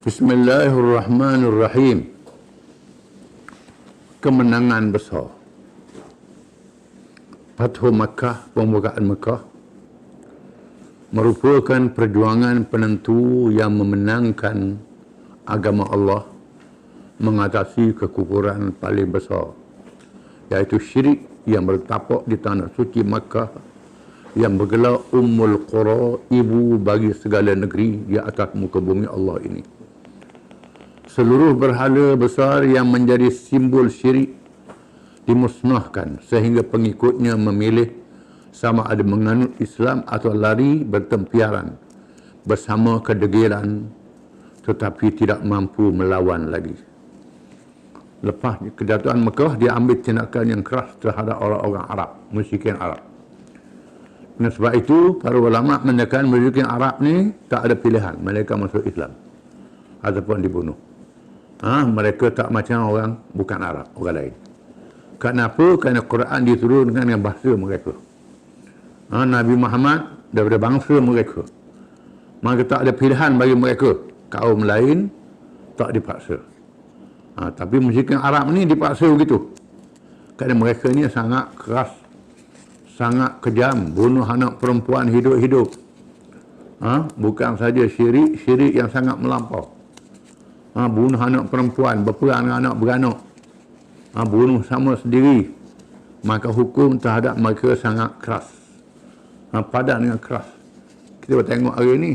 Bismillahirrahmanirrahim. Kemenangan besar. Fathu Makkah, pembukaan Makkah, merupakan perjuangan penentu yang memenangkan agama Allah mengatasi kekufuran paling besar, iaitu syirik yang bertapak di tanah suci Makkah yang bergelar Ummul Qura, ibu bagi segala negeri di atas muka bumi Allah ini. Seluruh berhala besar yang menjadi simbol syirik dimusnahkan sehingga pengikutnya memilih sama ada menganut Islam atau lari bertempiaran bersama kedegilan tetapi tidak mampu melawan lagi. Lepas kejatuhan Mekah, dia ambil tindakan yang keras terhadap orang-orang Arab, musyrikin Arab. Dan sebab itu, para ulama menyatakan musyrikin Arab ni tak ada pilihan, mereka masuk Islam ataupun dibunuh. Mereka tak macam orang bukan Arab, orang lain. Kenapa? Kerana Quran diturunkan dengan bahasa mereka. Nabi Muhammad daripada bangsa mereka. Maka tak ada pilihan bagi mereka. Kaum lain tak dipaksa. Tapi musyrikin Arab ni dipaksa begitu. Kerana mereka ni sangat keras, sangat kejam, bunuh anak perempuan hidup-hidup. Bukan saja syirik yang sangat melampau. Bunuh anak perempuan, berperang dengan anak beranak, bunuh sama sendiri. Maka hukum terhadap mereka sangat keras, padan dengan keras. Kita tengok hari ni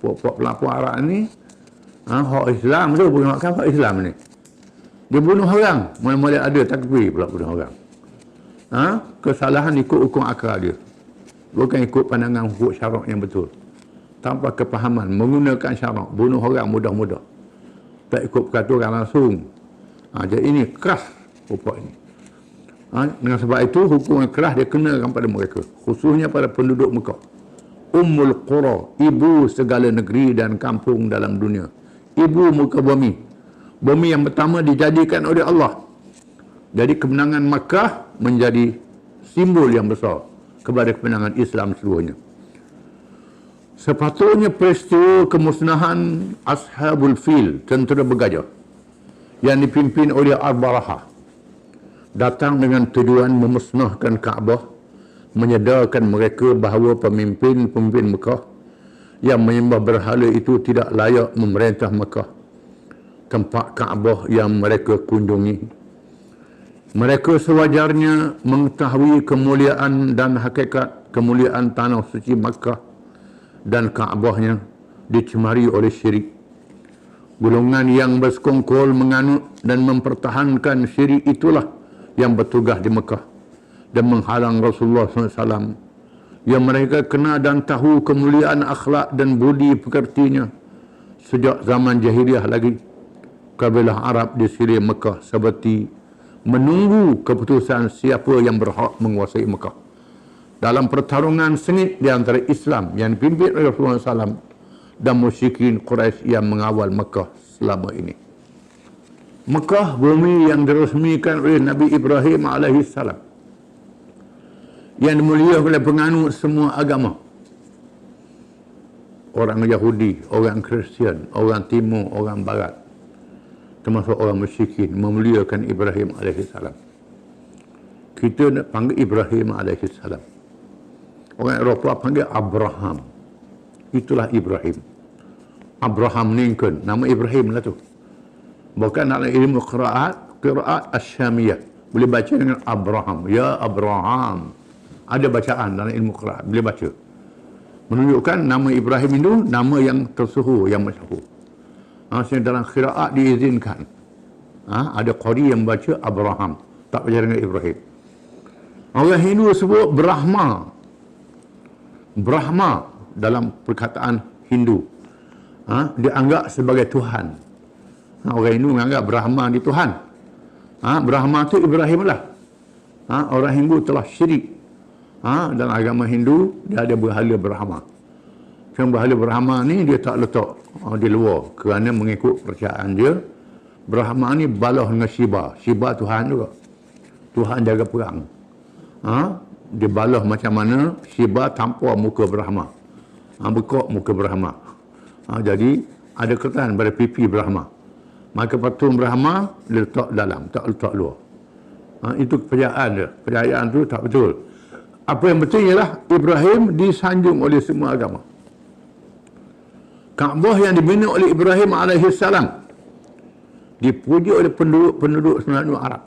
puak-puak pelapor Arab ni, hak Islam tu bukan hak Islam ni, dia bunuh orang, mula-mula ada takbir pula bunuh orang. Kesalahan ikut hukum akal dia, bukan ikut pandangan hukum syarak yang betul. Tanpa kepahaman, menggunakan syarak, bunuh orang mudah-mudah, tak ikut peraturan langsung. Jadi ini keras puak ini. Dengan sebab itu hukum yang keras dia kenakan pada mereka, khususnya pada penduduk Mekah. Ummul Qura, ibu segala negeri dan kampung dalam dunia, ibu muka bumi, bumi yang pertama dijadikan oleh Allah. Jadi kemenangan Makkah menjadi simbol yang besar kepada kemenangan Islam seluruhnya. Sepatutnya peristiwa kemusnahan Ashabul Fil, tentera bergajah, yang dipimpin oleh Al-Barahah, datang dengan tujuan memusnahkan Kaabah, menyedarkan mereka bahawa pemimpin-pemimpin Mekah yang menyembah berhala itu tidak layak memerintah Mekah, tempat Kaabah yang mereka kunjungi. Mereka sewajarnya mengetahui kemuliaan dan hakikat kemuliaan tanah suci Makkah dan Kaabahnya dicemari oleh syirik. Golongan yang bersekongkol menganut dan mempertahankan syirik itulah yang bertugas di Mekah dan menghalang Rasulullah SAW, yang mereka kenal dan tahu kemuliaan akhlak dan budi pekertinya sejak zaman jahiliah lagi. Kabilah Arab di siri Mekah seperti menunggu keputusan siapa yang berhak menguasai Mekah dalam pertarungan sengit di antara Islam yang dipimpin oleh Rasulullah SAW dan musyrikin Quraisy yang mengawal Mekah selama ini. Mekah, bumi yang diresmikan oleh Nabi Ibrahim AS, yang dimuliakan oleh penganut semua agama. Orang Yahudi, orang Kristian, orang Timur, orang Barat, termasuk orang musyrikin, memuliakan Ibrahim AS. Kita nak panggil Ibrahim AS. Orang Eropah panggil Abraham. Itulah Ibrahim. Abraham Lincoln, nama Ibrahim lah tu. Bukan dalam ilmu qiraat Asyamiyah, boleh baca dengan Abraham, ya Abraham. Ada bacaan dalam ilmu qiraat, boleh baca, menunjukkan nama Ibrahim itu nama yang tersuhur, yang masyhur. Dalam qiraat diizinkan. Ada qari yang baca Abraham, tak baca dengan Ibrahim. Orang Hindu sebut Brahma. Brahma dalam perkataan Hindu dianggap sebagai Tuhan. Orang Hindu menganggap Brahma di Tuhan. Brahma itu Ibrahim lah. Orang Hindu telah syirik. Dalam agama Hindu dia ada berhala Brahma. Cuma berhala Brahma ni dia tak letak di luar kerana mengikut percayaan dia. Brahma ni balah dengan Shiva. Shiva Tuhan juga, Tuhan jaga perang. Dia balah macam mana Shiva tanpa muka Brahma, bekok muka Brahma. Jadi ada ketan pada pipi Brahma. Maka patung Brahma letak dalam, tak letak luar. Itu kepercayaan dia. Kepercayaan tu tak betul. Apa yang betul ialah Ibrahim disanjung oleh semua agama. Kaabah yang dibina oleh Ibrahim alaihissalam dipuji oleh penduduk semenanjung Arab,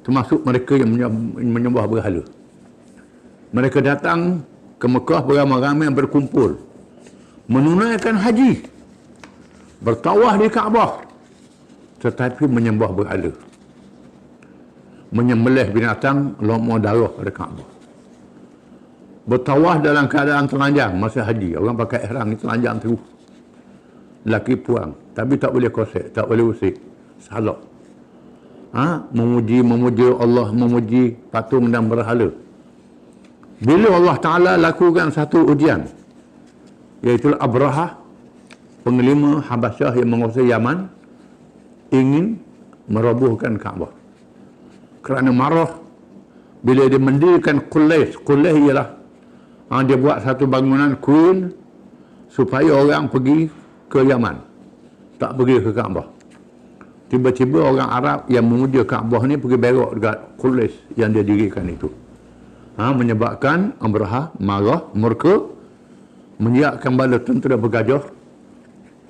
termasuk mereka yang menyembah berhala. Mereka datang ke Mekah beramai-ramai berkumpul, menunaikan haji, bertawaf di Kaabah, tetapi menyembah berhala, menyembelih binatang, lomah darah pada Kaabah. Bertawaf dalam keadaan telanjang masa haji. Orang pakai ihram ni telanjang terus. Laki puang. Tapi tak boleh kosek, tak boleh usik. Salah. Memuji Allah, memuji patung dan berhala. Bila Allah Ta'ala lakukan satu ujian, iaitu Abrahah, pengelima Habasyah yang menguasai Yaman, ingin merobohkan Kaabah. Kerana marah, bila dia mendirikan Qulais ialah dia buat satu bangunan kuil supaya orang pergi ke Yaman, tak pergi ke Kaabah. Tiba-tiba orang Arab yang memuja Kaabah ni pergi berok dekat Qulais yang dia dirikan itu. Menyebabkan Abrahah marah, murka, menyiapkan bala tentera bergajah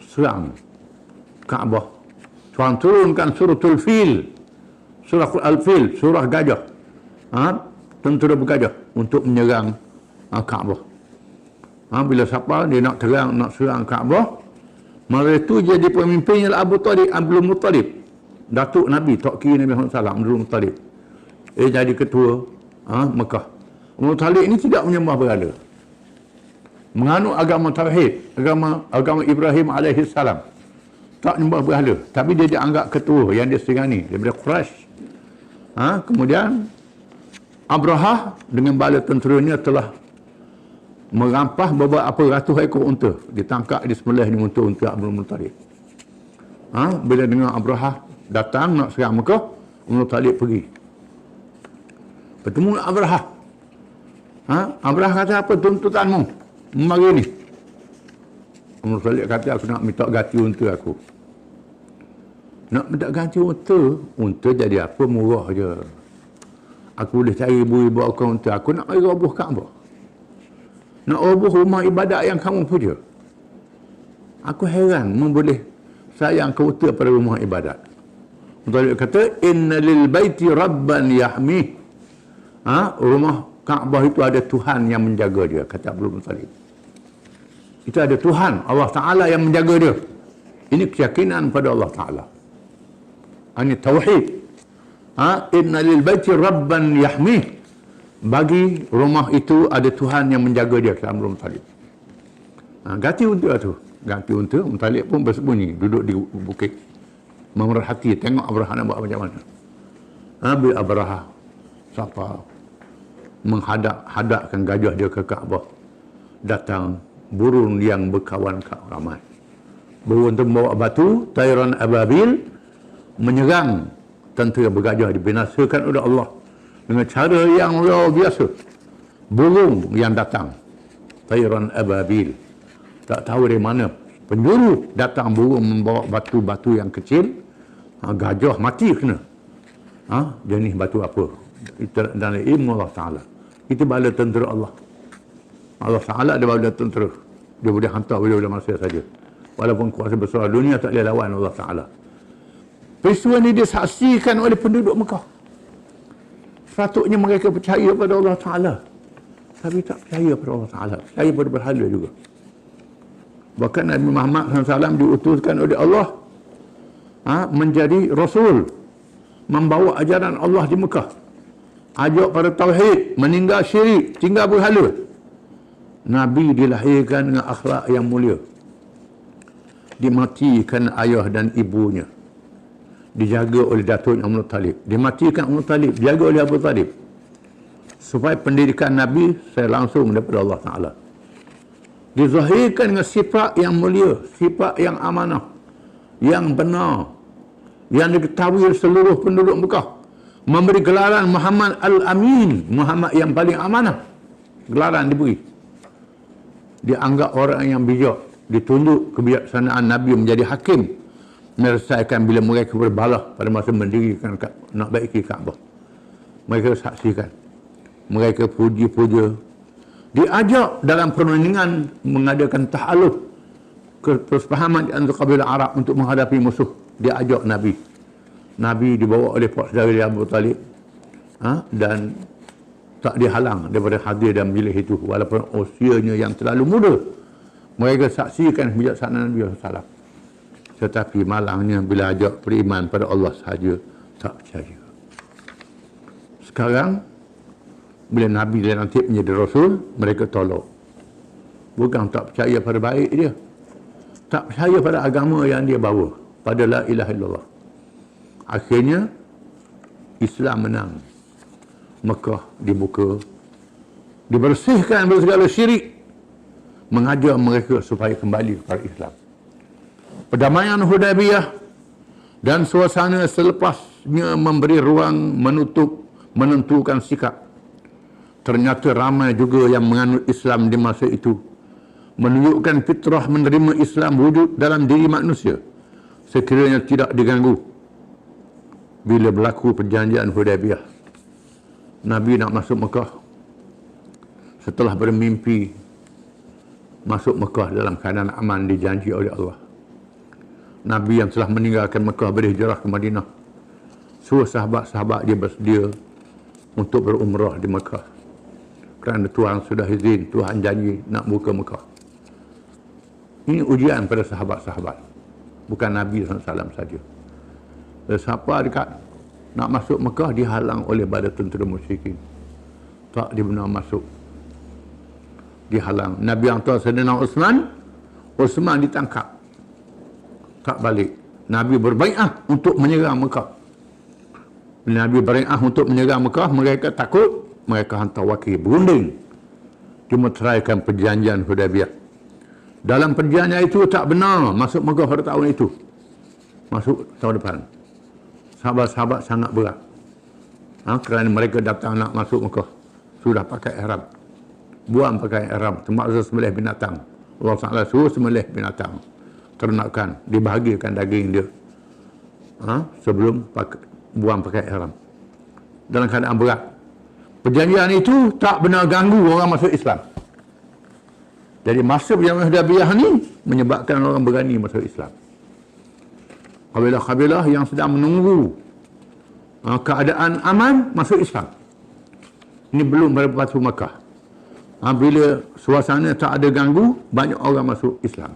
serang Kaabah. Tuhan turunkan suratul Fil, surah Al-Fil, surah gajah, tentera bergajah untuk menyerang Kaabah. Bila siapa dia nak serang Kaabah, masa itu jadi pemimpinnya Abu Talib, Abdul Muttalib, datuk Nabi, tok kiri Nabi Muhammad SAW, Abdul Muttalib. Jadi ketua Mekah. Abdul Muttalib ini tidak menyembah berhala, menganut agama tauhid, agama Ibrahim alaihissalam, tak menyembah berhala, tapi dia dianggap ketua yang dia serangani daripada Quraisy. Kemudian Abrahah dengan bala tenteranya telah merampah beberapa ratus ekor unta, ditangkap, disembelih dengan unta-unta Abdul Muttalib. Bila dengar Abrahah datang nak serang Mekah, Abdul Muttalib pergi bertemu dengan Abrahah. Abrahah kata, apa tuntutanmu hari ni? Abdul Muttalib kata, aku nak minta ganti unta aku. Nak minta ganti unta? Unta jadi apa, murah je. Aku boleh cari ibu-ibu aku unta. Aku nak roboh Kaabah, nak roboh rumah ibadat yang kamu puja. Aku heran boleh sayang ke unta pada rumah ibadat. Muttalib kata, inna lil baiti rabban yahmih. Rumah Kaabah itu ada Tuhan yang menjaga dia, kata Abdul Muttalib. Itu ada Tuhan, Allah Ta'ala yang menjaga dia. Ini keyakinan pada Allah Ta'ala. Ini tauhid. Inna lil baiti rabban yahmih. Bagi rumah itu ada Tuhan yang menjaga dia, kata Abdul Muttalib. Ganti unta tu. Ganti unta, Muttalib pun bersembunyi, duduk di bukit, memerhati, tengok Abrahah nak buat macam mana. Bila Abrahah siapa menghadapkan gajah dia ke Kaabah, datang burung yang berkawan ramai. Burung itu membawa batu, tayran ababil, menyerang tentera bergajah, dibinasakan oleh Allah dengan cara yang luar biasa. Burung yang datang, tayran ababil, tak tahu dari mana penjuru datang, burung membawa batu-batu yang kecil. Gajah mati kena. Jenis batu apa? Dan ilmu Allah Ta'ala. Itu bala tentera Allah. Allah Ta'ala ada bala tentera. Dia boleh hantar bila-bila masa saja. Walaupun kuasa besar dunia tak boleh lawan Allah Ta'ala. Peristiwa ini disaksikan oleh penduduk Mekah. Sepatutnya mereka percaya pada Allah Ta'ala, tapi tak percaya pada Allah Ta'ala, percaya pada berhala juga. Bahkan Nabi Muhammad SAW diutuskan oleh Allah menjadi Rasul, membawa ajaran Allah di Mekah, ajak pada tauhid, meninggal syirik, tinggal berhala. Nabi dilahirkan dengan akhlak yang mulia, dimatikan ayah dan ibunya, dijaga oleh datuknya Abdul Talib, dimatikan Abdul Talib, dijaga oleh Abu Talib, supaya pendidikan Nabi saya langsung daripada Allah Ta'ala. Dizahirkan dengan sifat yang mulia, sifat yang amanah, yang benar, yang diketahui oleh seluruh penduduk Mekah. Memberi gelaran Muhammad Al-Amin, Muhammad yang paling amanah. Gelaran diberi. Dia anggap orang yang bijak, Ditunduk kebijaksanaan Nabi menjadi hakim, menyelesaikan bila mereka berbalah pada masa mendirikan nak baiki Kaabah. Mereka saksikan, mereka puji-puja, diajak dalam perundingan mengadakan tahaluf, kesepahaman di antara kabilah Arab untuk menghadapi musuh. Diajak Nabi dibawa oleh pak saudara Abu Talib, dan tak dihalang daripada hadir dalam bilik itu walaupun usianya yang terlalu muda. Mereka saksikan kebijaksanaan Nabi SAW. Tetapi malangnya bila ajak beriman pada Allah sahaja, tak percaya. Sekarang bila Nabi dilantik menjadi Rasul, mereka tolak. Bukan tak percaya pada baik dia, tak percaya pada agama yang dia bawa, pada la ilaha illallah. Akhirnya Islam menang. Mekah dibuka, dibersihkan dari segala syirik, mengajar mereka supaya kembali kepada Islam. Perdamaian Hudaybiyah dan suasana selepasnya memberi ruang menentukan sikap. Ternyata ramai juga yang menganut Islam di masa itu, menunjukkan fitrah menerima Islam wujud dalam diri manusia sekiranya tidak diganggu. Bila berlaku perjanjian Hudaybiyah, Nabi nak masuk Mekah. Setelah bermimpi masuk Mekah dalam keadaan aman dijanji oleh Allah, Nabi yang telah meninggalkan Mekah berhijrah ke Madinah, suruh sahabat-sahabat dia bersedia untuk berumrah di Mekah. Kerana Tuhan sudah izin, Tuhan janji nak buka Mekah. Ini ujian pada sahabat-sahabat, bukan Nabi SAW saja. Siapa dekat nak masuk Mekah dihalang oleh badan tentera musyrikin, tak dibenar masuk, dihalang. Nabi hantar Sayyidina Uthman ditangkap, tak balik. Nabi berbai'ah untuk menyerang Mekah. Bila Nabi berbai'ah untuk menyerang Mekah, mereka takut, mereka hantar wakil berunding meteraikan perjanjian Hudaybiyah. Dalam perjanjian itu tak benar masuk Mekah pada tahun itu, masuk tahun depan. Sahabat-sahabat sangat berat, kerana mereka datang nak masuk Mekah sudah pakai ihram, buang pakai ihram, termasuk sembelih binatang. Allah Ta'ala suruh sembelih binatang ternakan, dibahagikan daging dia sebelum buang pakai ihram, dalam keadaan berat. Perjanjian itu tak benar ganggu orang masuk Islam. Jadi masa perjanjian Hudaybiyah ni menyebabkan orang berani masuk Islam. Kabilah-kabilah yang sedang menunggu keadaan aman masuk Islam. Ini belum berpatu Mekah. Bila suasana tak ada ganggu, banyak orang masuk Islam.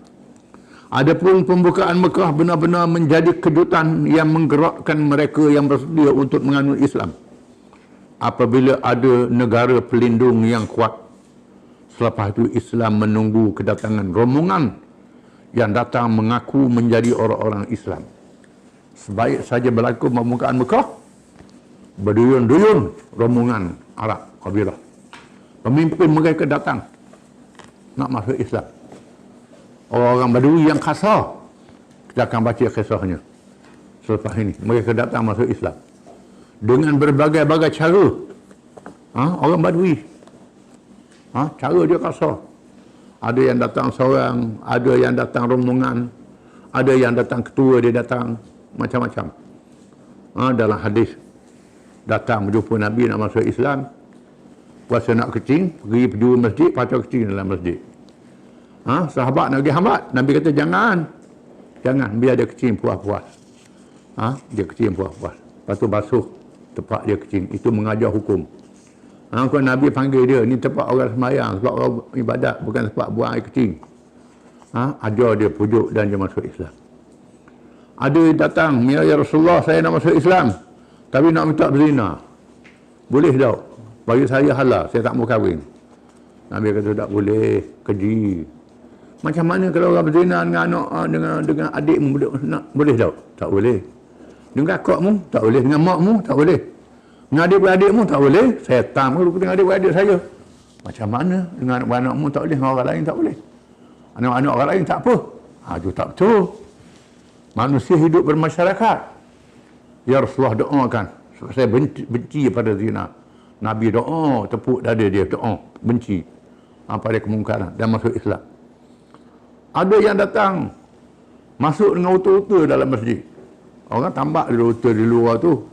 Adapun pembukaan Mekah benar-benar menjadi kejutan yang menggerakkan mereka yang bersedia untuk menganut Islam. Apabila ada negara pelindung yang kuat, selepas itu Islam menunggu kedatangan rombongan yang datang mengaku menjadi orang-orang Islam. Sebaik saja berlaku pembukaan Mekah, berduyun-duyun rombongan Arab kabilah, pemimpin mereka datang nak masuk Islam. Orang-orang Badui yang kasar, kita akan baca kisahnya selepas ini. Mereka datang masuk Islam dengan berbagai-bagai cara. Orang Badui, cara dia kasar. Ada yang datang seorang, ada yang datang rombongan, ada yang datang ketua, dia datang macam-macam. Dalam hadis, datang berjumpa Nabi nak masuk Islam, puasa nak kecing, pergi penjuru masjid, patah kecing dalam masjid. Sahabat nak pergi hambat, Nabi kata jangan, biar dia kecing puas-puas. Dia kecing puas-puas, lepas tu basuh tempat dia kecing. Itu mengajar hukum. Kalau Nabi panggil dia, ni tempat orang semayang, tempat orang ibadat, bukan tempat buang air kecing. Ajar dia, pujuk dan dia masuk Islam. Ada yang datang, ya Rasulullah, saya nak masuk Islam, tapi nak minta berzina. Boleh tak? Bagi saya halal, saya tak mau kahwin. Nabi kata tak boleh, keji. Macam mana kalau orang berzina dengan anak, dengan adikmu, boleh tak? Tak boleh. Dengan kakakmu, tak boleh. Dengan makmu, tak boleh. Dengan adik-beradikmu, tak boleh. Saya tam dengan adik-beradik saya. Macam mana dengan anak-anakmu tak boleh, dengan orang lain tak boleh. Anak-anak orang lain tak apa. Itu tak betul. Manusia hidup bermasyarakat. Ya Rasulullah doakan, saya benci pada zina. Nabi doa, tepuk dada dia, doa, benci pada kemungkaran dan masuk Islam. Ada yang datang masuk dengan utur-utur dalam masjid. Orang tambak dia utur di luar tu.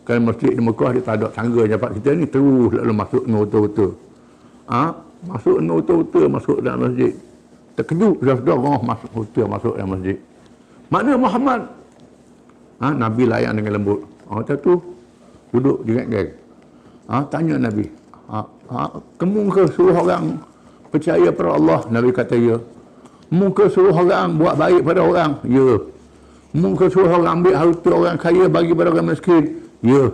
Kalau masjid di Mekah dia tak ada tangga dapat kita ni terus lalu masuk dengan utur-utur. Masuk dengan utur-utur masuk dalam masjid. Terkejut sudah orang masuk utur masuk dalam masjid. Mana Muhammad? Nabi layan dengan lembut. Orang tu duduk di geng-geng. Tanya Nabi. Kamu ke suruh orang percaya pada Allah? Nabi kata ya. Muka suruh orang buat baik pada orang? Ya. Muka suruh orang ambil harta orang kaya bagi pada orang miskin? Ya.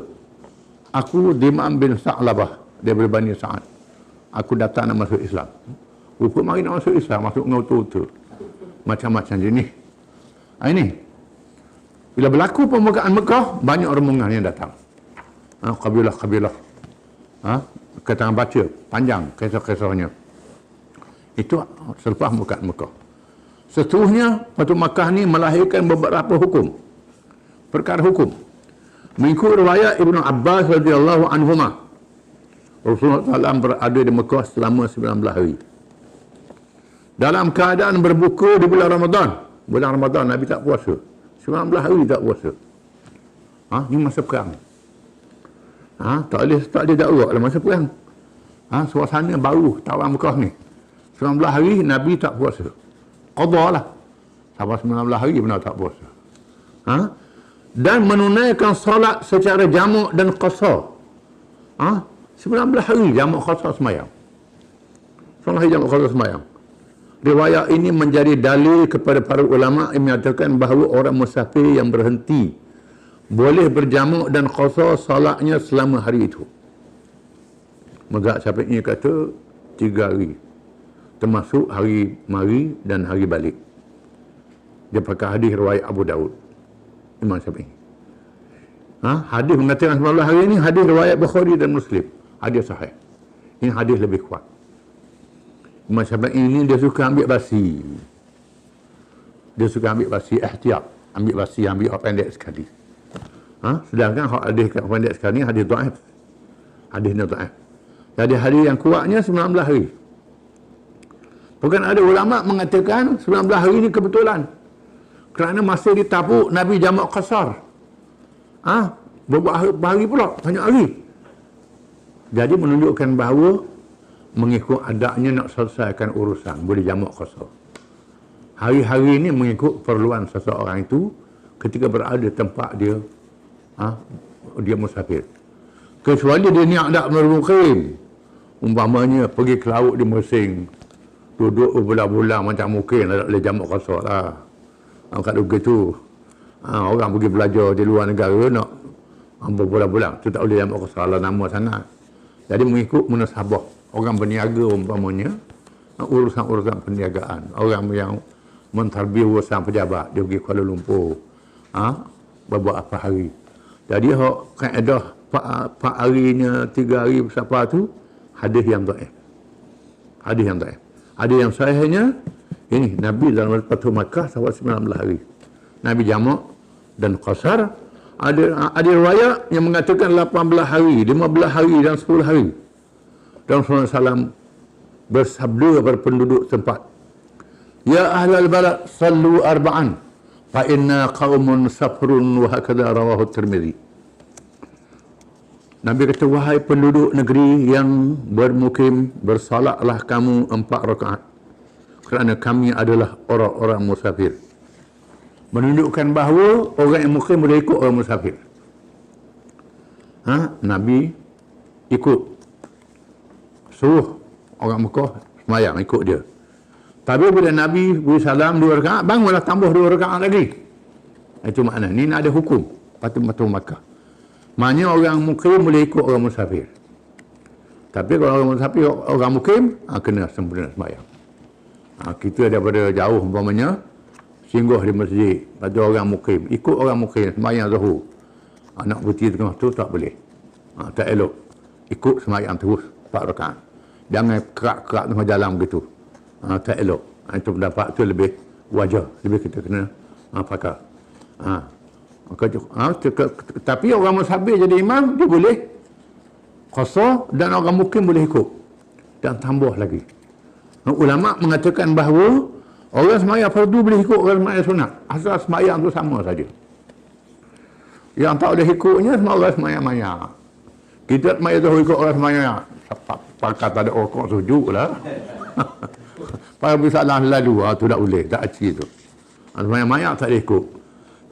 Aku Dimam bin Sa'labah daripada Bani Sa'ad. Aku datang nak masuk Islam. Rupa mari nak masuk Islam, masuk dengan utur-utur. Macam-macam jenis. Ini. Bila berlaku pembukaan Mekah, banyak rombongan yang datang. Kabilah-kabilah. Kita baca, panjang kisah-kisahnya. Itu selepas pembukaan Mekah. Seterusnya, Batu Makkah ni melahirkan beberapa hukum. Perkara hukum. Mengikut riwayat Ibnu Abbas radhiyallahu anhuma, Rasulullah SAW berada di Mekah selama 19 hari. Dalam keadaan berbuka di bulan Ramadan. Bulan Ramadan Nabi tak puasa. 19 hari tak puasa. Ini masa perang. Tak boleh dakwah dalam masa perang. Suasana baru tawang Mekah ni. 19 hari Nabi tak puasa. Qadha lah. Sampai 19 hari benar tak puasa. Dan menunaikan solat secara jamak dan qasar. 19 hari jamak qasar semayang. 19 hari jamak qasar semayang. Riwayat ini menjadi dalil kepada para ulama yang menyatakan bahawa orang musafir yang berhenti boleh berjamak dan qasar solatnya selama hari itu. Mazhab Syafi'i kata 3 hari. Termasuk hari mari dan hari balik. Dia pakai hadis riwayat Abu Daud. Imam Syafi'i. Hadis mengatakan 19 hari ini hadis riwayat Bukhari dan Muslim. Hadis sahih. Ini hadis lebih kuat. Imam Syafi'i ini dia suka ambil basi. Dia suka ambil basi ihtiyat. Ambil basi, ambil hak pendek sekali. Sedangkan hak hadis pendek sekali hadis dhaif. Hadisnya dhaif. Jadi hadis yang kuatnya 19 hari. Bukan ada ulama mengatakan 19 hari ini kebetulan. Kerana masa di Tabuk Nabi jamak qasar. Beberapa hari pula, banyak hari. Jadi menunjukkan bahawa mengikut adabnya nak selesaikan urusan, boleh jamak qasar. Hari-hari ini mengikut perluan seseorang itu ketika berada di tempat dia, dia musafir. Kecuali dia niat nak bermukim. Umpamanya pergi ke laut di Mersing, duduk berbulan-bulan macam mungkin tak boleh jamak qasar lah. Kalau begitu, orang pergi belajar di luar negara nak berbulan-bulan, tu tak boleh jamak qasar lah, nama sangat. Jadi mengikut munasabah. Orang berniaga umpamanya, urusan-urusan perniagaan. Orang yang mentarbih urusan pejabat, dia pergi Kuala Lumpur, beberapa hari. Jadi kaedah 4 harinya, 3 hari bersafar tu, hadis yang dhaif. Hadis yang dhaif. Hadis yang sahihnya, ini Nabi dalam Fathu Makkah sampai 19 hari. Nabi jamak dan qasar. Ada riwayat yang mengatakan 18 hari, 15 hari dan 10 hari. Dan Rasulullah SAW bersabda kepada penduduk tempat, Ya ahlal balad sallu arba'an fa inna qaumun safrun wa hakadha rawahu Tirmidzi. Nabi kata, wahai penduduk negeri yang bermukim, bersalatlah kamu 4 rakaat kerana kami adalah orang-orang musafir. Menunjukkan bahawa orang yang mukim boleh ikut orang musafir. Nabi ikut, suruh orang Mekah semayang ikut dia. Tapi bila Nabi beri salam 2 rakaat, bangunlah tambah 2 rakaat lagi. Itu makna. Ini ada hukum Fathu Makkah. Maknanya orang mukim boleh ikut orang musafir. Tapi kalau orang musafir, orang mukim, kena sempurna semayang. Kita daripada jauh umpamanya, singgah di masjid, pada orang mukim, ikut orang mukim semayang zuhur. Nak berhenti tengah tu tak boleh. Tak elok. Ikut semayang terus 4 rakaat. Jangan kerak-kerak tengah jalan begitu. Tak elok. Itu pendapat tu lebih wajar. Lebih kita kena pakai. Tapi orang musafir jadi imam, dia boleh qasar dan orang mukim boleh ikut. Dan tambah lagi. Ulama mengatakan bahawa Orang semayang fardu boleh ikut orang semayang sunat. Asal semayang tu sama saja. Yang tak boleh ikutnya semua orang semayang-mayang. Kita semayang tu ikut orang semayang. Pakat tak ada rokok sujud lah. Pada bersalah lalu, tu tak boleh. Tak aci tu. Semayang-mayang tak boleh ikut.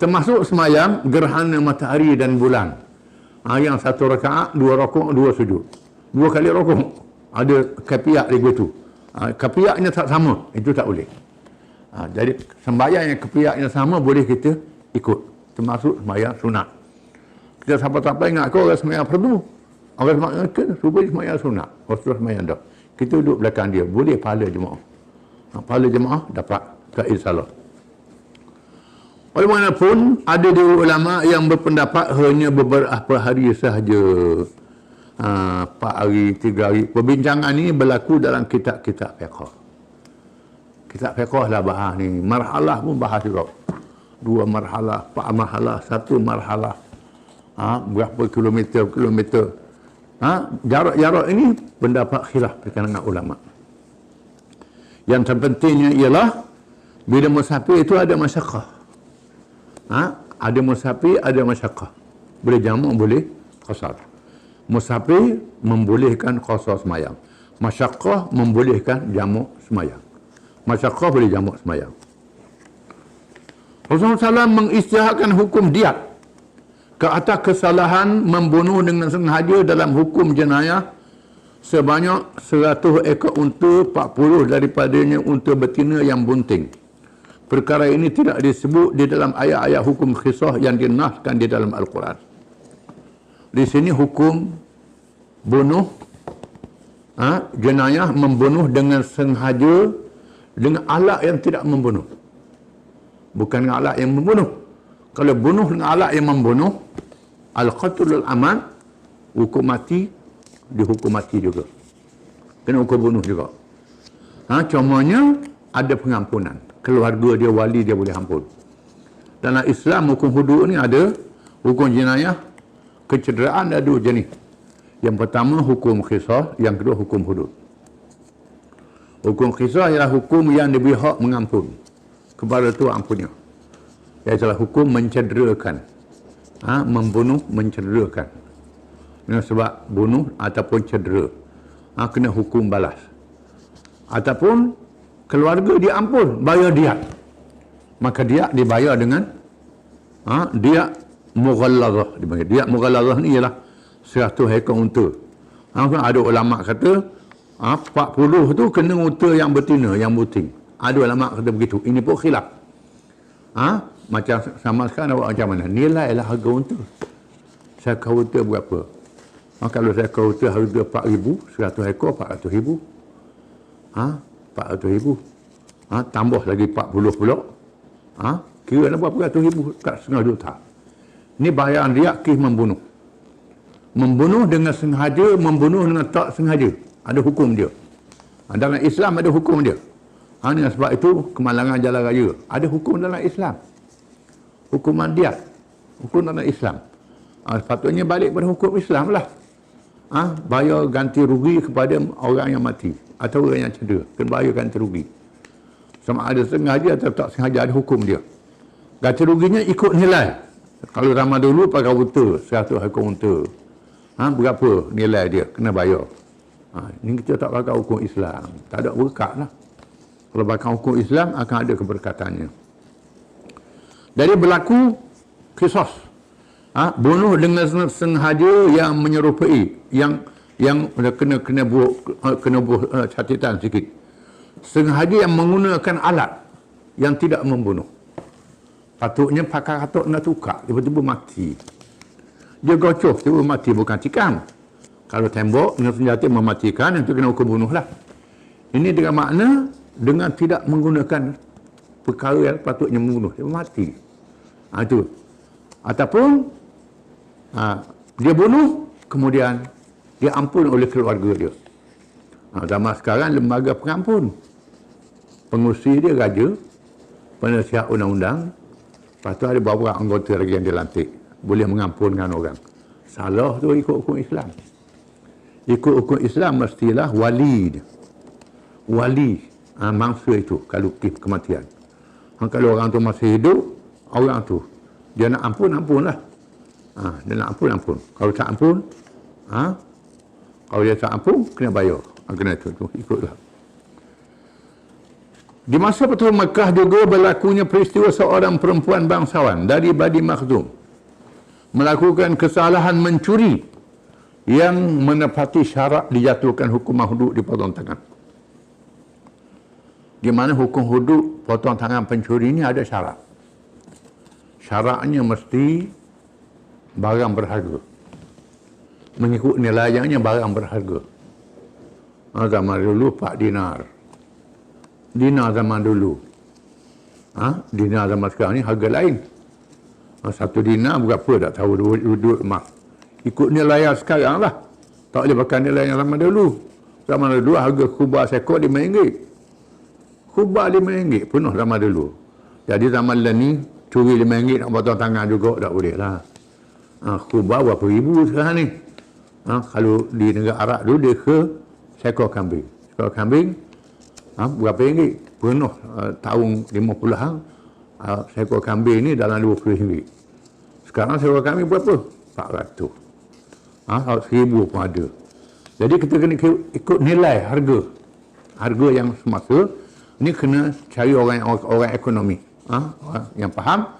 Termasuk semayang gerhana matahari dan bulan. Yang satu rakaat, 2 rokok, 2 sujud. 2 kali rokok. Ada kapiak di tu. Kapiaknya tak sama. Itu tak boleh. Jadi sembahyang yang kepiaknya sama boleh kita ikut, termasuk sembahyang sunat. Kita siapa-siapa ingat kau orang sembahyang fardu, orang sembahyang ke supaya sembahyang sunat, orang sembahyang dah. Kita duduk belakang dia, boleh pahala jemaah. Pahala jemaah dapat ke salah. Walaupun ada dua ulama yang berpendapat hanya beberapa hari sahaja, 4 hari, 3 hari. Perbincangan ini berlaku dalam kitab-kitab fiqh. Kitab fiqh lah bahas ni. Marhalah pun bahas juga. 2 marhalah, 4 marhalah, 1 marhalah. Berapa kilometer. Jarak-jarak ini pendapat khilaf di kalangan ulama. Yang terpentingnya ialah bila musafir itu ada masyaqqah. Ada musafir, ada masyaqqah. Boleh jamak, boleh qasar. Musafir membolehkan qasar semayang. Masyaqqah membolehkan jamak semayang. Masyaqqah boleh jamak semayang. Rasulullah SAW mengisytiharkan hukum diat ke atas kesalahan membunuh dengan sengaja dalam hukum jenayah sebanyak 100 ekor unta, 40 daripadanya unta betina yang bunting. Perkara ini tidak disebut di dalam ayat-ayat hukum qisas yang dinaskan di dalam Al-Quran. Di sini hukum bunuh, jenayah membunuh dengan sengaja dengan alat yang tidak membunuh. Bukan dengan alat yang membunuh. Kalau bunuh dengan alat yang membunuh, al-qatlul aman, hukum mati, dihukum mati juga. Kena hukum bunuh juga. Cumanya ada pengampunan. Keluarga dia, wali dia boleh ampun. Dalam Islam hukum hudud ni ada hukum jenayah, kecederaan ada 2 jenis. Yang pertama hukum qisas, yang kedua hukum hudud. Hukum qisas ialah hukum yang diberi hak mengampun kepada tu ampunnya. Ialah hukum mencederakan, membunuh, mencederakan. Dengan sebab bunuh ataupun cedera, kena hukum balas. Ataupun keluarga diampun, bayar diat. Maka diat dibayar dengan diat mughallazah. Diat mughallazah ni ialah 100 ekor unta. Ada ulama kata 40 tu kena unta yang betina, yang buting. Ada ulama kata begitu. Ini pun khilaf. Macam sama sekarang awak macam mana? Nilailah harga unta. Seekor unta berapa? Kalau seekor unta harga 4,000, 100 ekor 400,000. 400,000. Tambah lagi 40 pula. Kira berapa ratus ribu, tak setengah juta. Ini bayaran dia kes membunuh. Membunuh dengan sengaja, membunuh dengan tak sengaja. Ada hukum dia. Dalam Islam ada hukum dia. Dengan sebab itu kemalangan jalan raya. Ada hukum dalam Islam. Hukuman diat. Hukum dalam Islam. Sepatutnya balik pada hukum Islam lah. Bayar ganti rugi kepada orang yang mati atau orang yang cedera. Kena bayar ganti rugi. Sama ada sengaja atau tak sengaja, ada hukum dia. Ganti ruginya ikut nilai. Kalau zaman dulu pakai unta, 100 ekor unta. Berapa nilai dia? Kena bayar. Ini kita tak pakai hukum Islam. Tak ada berkat lah. Kalau pakai hukum Islam, akan ada keberkatannya. Jadi berlaku qisas. Bunuh dengan sengaja yang menyerupai, yang kena buat catatan sikit. Sengaja yang menggunakan alat yang tidak membunuh. Patutnya pakai katuk nak tukar, tiba-tiba mati. Dia gocoh, tiba-tiba mati, bukan tikam. Kalau tembok dengan senjata mematikan, itu kena hukum bunuh lah. Ini dengan makna dengan tidak menggunakan perkara yang patutnya membunuh, dia mati. Itu. Ataupun dia bunuh, kemudian dia ampun oleh keluarga dia. Zaman sekarang lembaga pengampun. Pengurusi dia raja, penasihat undang-undang, lepas tu ada beberapa anggota lagi yang dilantik. Boleh mengampunkan orang. Salah tu ikut hukum Islam. Ikut hukum Islam mestilah wali dia. Wali mangsa itu kalau kematian. Kalau orang tu masih hidup, orang tu dia nak ampun, ampunlah. Dia nak ampun, ampun. Kalau tak ampun, kalau dia tak ampun, kena bayar. Kena itu ikutlah. Di masa Fathu Makkah juga berlakunya peristiwa seorang perempuan bangsawan dari Bani Makhzum melakukan kesalahan mencuri yang menepati syarat dijatuhkan hukuman hudud dipotong tangan. Di mana hukum hudud potong tangan pencuri ini ada syarat. Syaratnya mesti barang berharga. Mengikut nilainya barang berharga. Zaman dulu 4 dinar. Dinar zaman dulu. Dinar zaman sekarang ni harga lain. 1 dinar berapa tak tahu duit emas. Ikut nilai sekarang lah. Tak boleh pakai nilai yang zaman dulu. Zaman dulu harga kubah sekor RM5. Kubah RM5 penuh zaman dulu. Jadi zaman ni curi RM5 nak potong tangan juga tak boleh lah. Kubah berapa ribu sekarang ni. Kalau di negara Arab dulu dia ke sekor kambing. Sekor kambing berapa ringgit? Penuh tahun 50-an seekor kambing ni dalam RM20. Sekarang seekor kambing berapa? 400. 1,000 pun ada. Jadi kita kena ikut nilai harga. Harga yang semasa. Ni kena cari orang ekonomi. Orang yang faham.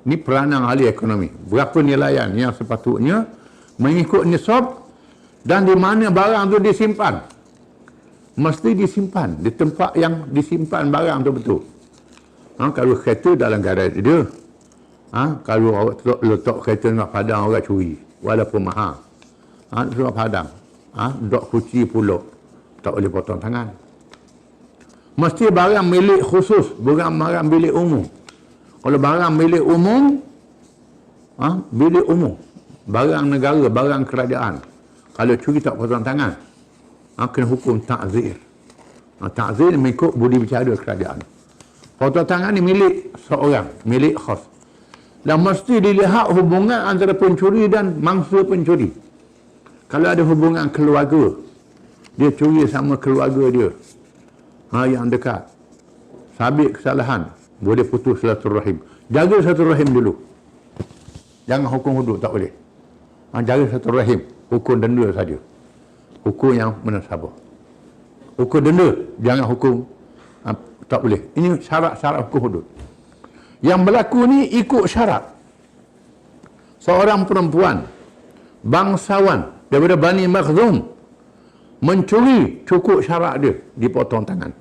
Ni peranan ahli ekonomi. Berapa nilaian yang sepatutnya mengikut nisab dan di mana barang tu disimpan. Mesti disimpan di tempat yang disimpan barang tu betul. Kalau kereta dalam garaj dia, kalau awak letak kereta nak padang orang curi, walaupun mahal, nak padang, dok kunci pula, tak boleh potong tangan. Mesti barang milik khusus, bukan barang milik umum. Kalau barang milik umum, milik umum, barang negara, barang kerajaan, kalau curi tak potong tangan, kena hukum ta'zir. Ta'zir mengikut budi bicara kerajaan. Potong tangan ni milik seorang, milik khas. Dan mesti dilihat hubungan antara pencuri dan mangsa pencuri. Kalau ada hubungan keluarga, dia curi sama keluarga dia, yang dekat, sabit kesalahan, boleh putus silaturahim. Jaga silaturahim dulu. Jangan hukum hudud, tak boleh. Jaga silaturahim, hukum denda saja. Hukum yang menasabah. Hukum denda, jangan hukum tak boleh. Ini syarat-syarat hukum hudud. Yang berlaku ni ikut syarat. Seorang perempuan bangsawan daripada Bani Makhzum mencuri, cukup syarat dia, dipotong tangan.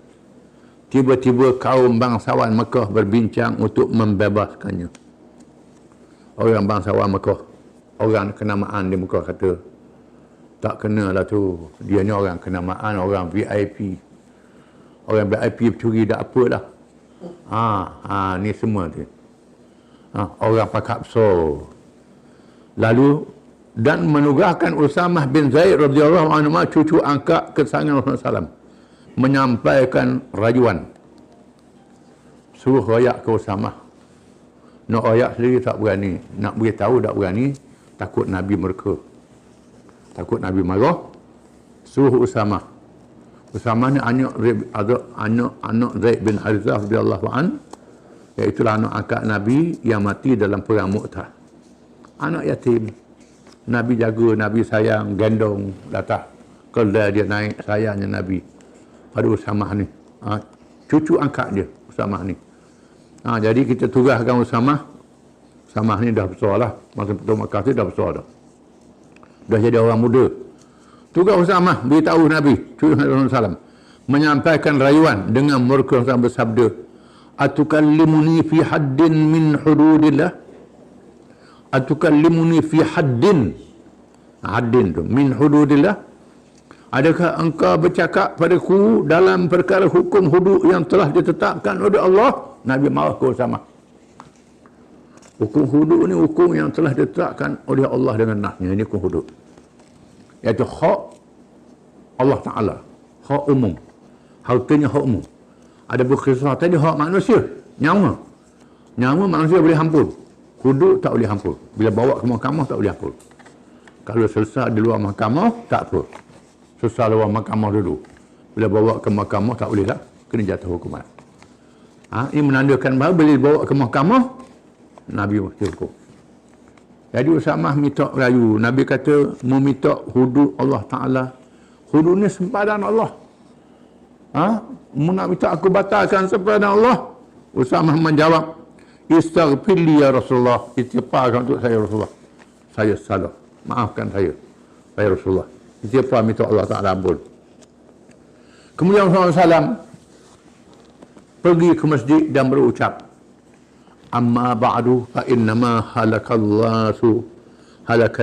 Tiba-tiba kaum bangsawan Mekah berbincang untuk membebaskannya. Orang bangsawan Mekah, orang kenamaan di Mekah kata, tak kenalah tu. Dia ni orang kenamaan, orang VIP. Orang VIP curi tak apa dah. Ni semua tu. Orang pakak besar. Lalu dan menugaskan Usamah bin Zaid radhiyallahu anhu, cucu angkat kesayangan Rasulullah SAW, menyampaikan rajuan. Suruh royak ke Usamah. Nak royak sendiri tak berani. Nak beritahu tak berani. Takut Nabi murka. Takut Nabi marah. Suruh Usamah. Usamah ni anak Zaid bin Harithah radhiyallahu an, iaitu anak angkat Nabi yang mati dalam perang Mu'tah. Anak yatim. Nabi jaga, Nabi sayang, gendong, datang. Keldai dia naik, sayangnya Nabi pada Usamah ni. Cucu angkat dia, Usamah ni. Jadi kita tugaskan Usamah. Usamah ni dah besar lah. Masa Fathu Makkah tu dah besar dah. Dah jadi orang muda. Tugas Usamah beritahu Nabi SAW, menyampaikan rayuan dengan murka sampai bersabda, atukallimuni fi haddin min hududillah, atukallimuni fi haddin, haddin tu min hududillah, adakah engkau bercakap padaku dalam perkara hukum hudud yang telah ditetapkan oleh Allah? Nabi marah ke Usamah. Hukum hudud ni hukum yang telah ditetapkan oleh Allah dengan nasnya. Ini hukum hudud, iaitu hak Allah Ta'ala, hak umum, hartanya hak umum. Ada berkisah tadi hak manusia, nyawa manusia boleh hampun, hudud tak boleh hampun. Bila bawa ke mahkamah tak boleh hampun. Kalau selesai di luar mahkamah tak apa, selesai luar mahkamah dulu. Bila bawa ke mahkamah tak boleh lah, kena jatuh hukuman. Ini menandakan bahawa bila dibawa ke mahkamah, Nabi mesti hukum. Jadi Usamah minta rayu. Nabi kata, meminta hudud Allah Ta'ala. Hudud ni sempadan Allah. Nak minta aku batalkan sempadan Allah. Usamah menjawab, istaghfirli ya Rasulullah. Istighfarkan untuk saya Rasulullah. Saya salah. Maafkan saya Rasulullah. Istighfar minta Allah Ta'ala ampun. Kemudian Rasulullah SAW pergi ke masjid dan berucap, amma ba'du fa innama halakan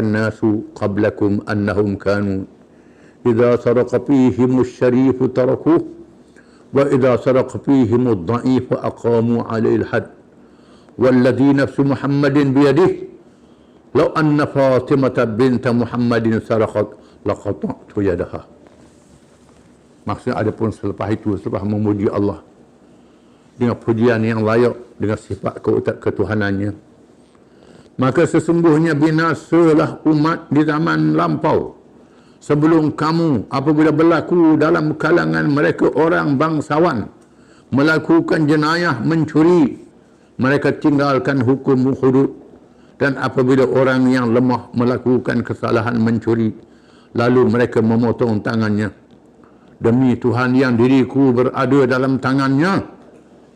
nasu qablakum annahum kanu idza saraqa fihim asy-syarif tarakuh wa idza saraqa fihim ad-dha'if aqamu 'alaihi al-had walladhi nafsu Muhammadin biyadihi law anna Fatimah bint Muhammadin saraqat laqata'tu yadaha. Maksudnya adapun selepas itu, selepas memuji Allah dengan pujian yang layak dengan sifat ketuhanannya, maka sesungguhnya binasalah umat di zaman lampau sebelum kamu apabila berlaku dalam kalangan mereka orang bangsawan melakukan jenayah mencuri, mereka tinggalkan hukum hudud, dan apabila orang yang lemah melakukan kesalahan mencuri lalu mereka memotong tangannya, demi Tuhan yang diriku berada dalam tangannya,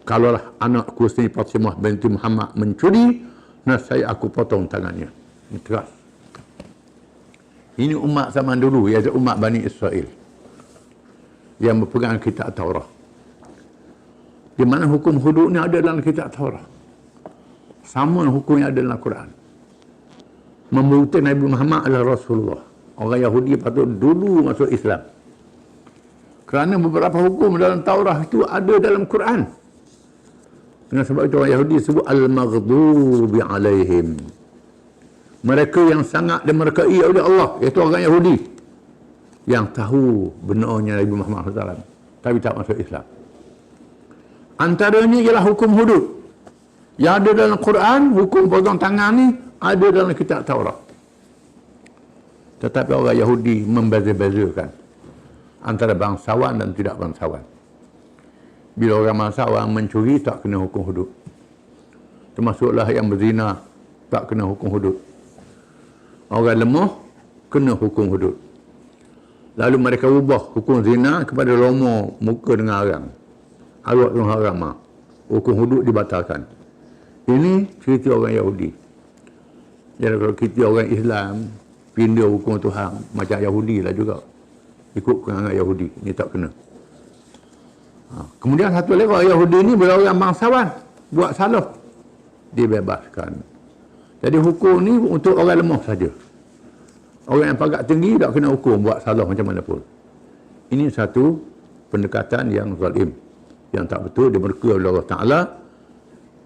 kalaulah anakku sendiri Fatimah binti Muhammad mencuri, nescaya aku potong tangannya. Ini tegas. Ini umat zaman dulu, iaitu umat Bani Israel yang berpegang kitab Taurat. Di mana hukum hudud ni ada dalam kitab Taurat. Sama hukum yang ada dalam Quran. Membuktikan Nabi Muhammad adalah Rasulullah. Orang Yahudi patut dulu masuk Islam. Kerana beberapa hukum dalam Taurat itu ada dalam Quran. Dengan sebab itu orang Yahudi sebut al-maghdubi alaihim. Mereka yang sangat dimurkai oleh Allah, iaitu orang Yahudi yang tahu benarnya Nabi Muhammad SAW tapi tak masuk Islam. Antaranya ialah hukum hudud. Yang ada dalam Quran, hukum potong tangan ni ada dalam kitab Taurat. Tetapi orang Yahudi membeza-bezakan antara bangsawan dan tidak bangsawan. Bila orang bangsawan mencuri, tak kena hukum hudud. Termasuklah yang berzina, tak kena hukum hudud. Orang lemah, kena hukum hudud. Lalu mereka ubah hukum zina kepada lomo muka dengan arang. Arwah dengan haram. Hukum hudud dibatalkan. Ini cerita orang Yahudi. Jadi kalau kita orang Islam, pindah hukum Tuhan, macam Yahudi lah juga. Ikut perangai Yahudi. Ini tak kena. Kemudian satu lagi, orang Yahudi ni bila orang bangsawan buat salah, dibebaskan. Jadi hukum ni untuk orang lemah saja. Orang yang pangkat tinggi tak kena hukum buat salah macam mana pun. Ini satu pendekatan yang zalim, yang tak betul, dimurka oleh Allah Ta'ala,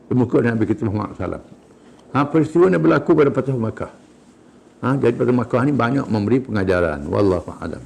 dimurka oleh Nabi kita Muhammad SAW. Peristiwa ini berlaku pada Fathu Makkah. Jadi Fathu Makkah ni banyak memberi pengajaran. Wallahu a'lam.